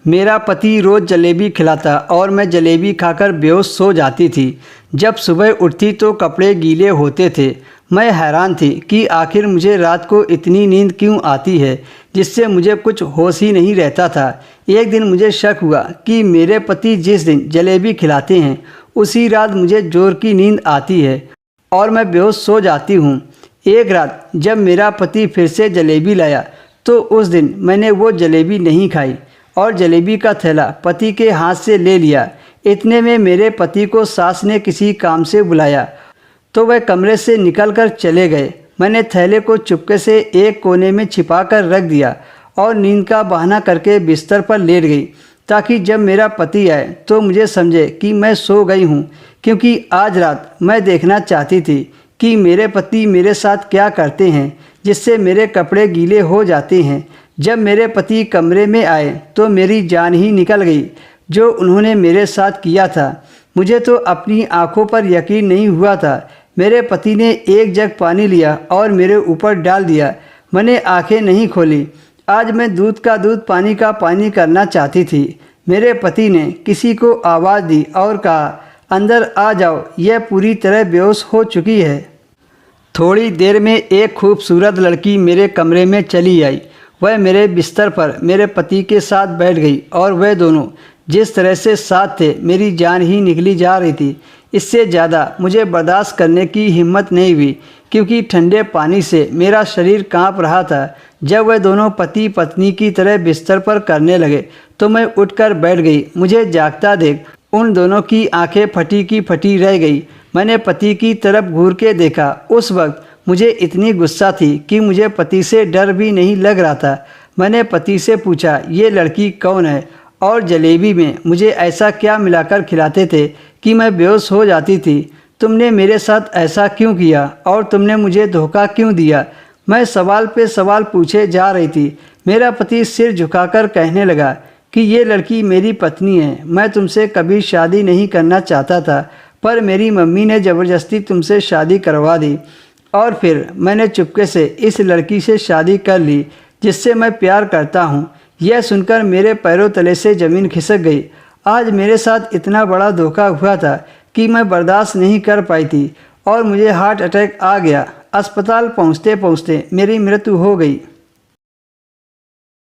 मेरा पति रोज़ जलेबी खिलाता और मैं जलेबी खाकर बेहोश सो जाती थी। जब सुबह उठती तो कपड़े गीले होते थे। मैं हैरान थी कि आखिर मुझे रात को इतनी नींद क्यों आती है जिससे मुझे कुछ होश ही नहीं रहता था। एक दिन मुझे शक हुआ कि मेरे पति जिस दिन जलेबी खिलाते हैं उसी रात मुझे जोर की नींद आती है और मैं बेहोश सो जाती हूँ। एक रात जब मेरा पति फिर से जलेबी लाया तो उस दिन मैंने वो जलेबी नहीं खाई और जलेबी का थैला पति के हाथ से ले लिया। इतने में मेरे पति को सास ने किसी काम से बुलाया तो वह कमरे से निकलकर चले गए। मैंने थैले को चुपके से एक कोने में छिपा कर रख दिया और नींद का बहाना करके बिस्तर पर लेट गई ताकि जब मेरा पति आए तो मुझे समझे कि मैं सो गई हूँ, क्योंकि आज रात मैं देखना चाहती थी कि मेरे पति मेरे साथ क्या करते हैं जिससे मेरे कपड़े गीले हो जाते हैं। जब मेरे पति कमरे में आए तो मेरी जान ही निकल गई। जो उन्होंने मेरे साथ किया था मुझे तो अपनी आंखों पर यकीन नहीं हुआ था। मेरे पति ने एक जग पानी लिया और मेरे ऊपर डाल दिया। मैंने आंखें नहीं खोली। आज मैं दूध का दूध पानी का पानी करना चाहती थी। मेरे पति ने किसी को आवाज़ दी और कहा, अंदर आ जाओ, यह पूरी तरह बेहोश हो चुकी है। थोड़ी देर में एक खूबसूरत लड़की मेरे कमरे में चली आई। वह मेरे बिस्तर पर मेरे पति के साथ बैठ गई और वह दोनों जिस तरह से साथ थे मेरी जान ही निकली जा रही थी। इससे ज़्यादा मुझे बर्दाश्त करने की हिम्मत नहीं हुई क्योंकि ठंडे पानी से मेरा शरीर कांप रहा था। जब वह दोनों पति पत्नी की तरह बिस्तर पर करने लगे तो मैं उठकर बैठ गई। मुझे जागता देख उन दोनों की आंखें फटी की फटी रह गई। मैंने पति की तरफ घूर के देखा। उस वक्त मुझे इतनी गुस्सा थी कि मुझे पति से डर भी नहीं लग रहा था। मैंने पति से पूछा, ये लड़की कौन है और जलेबी में मुझे ऐसा क्या मिलाकर खिलाते थे कि मैं बेहोश हो जाती थी? तुमने मेरे साथ ऐसा क्यों किया और तुमने मुझे धोखा क्यों दिया? मैं सवाल पे सवाल पूछे जा रही थी। मेरा पति सिर झुकाकर कहने लगा कि ये लड़की मेरी पत्नी है। मैं तुमसे कभी शादी नहीं करना चाहता था पर मेरी मम्मी ने ज़बरदस्ती तुमसे शादी करवा दी और फिर मैंने चुपके से इस लड़की से शादी कर ली जिससे मैं प्यार करता हूँ। यह सुनकर मेरे पैरों तले से ज़मीन खिसक गई। आज मेरे साथ इतना बड़ा धोखा हुआ था कि मैं बर्दाश्त नहीं कर पाई थी और मुझे हार्ट अटैक आ गया। अस्पताल पहुँचते पहुँचते मेरी मृत्यु हो गई।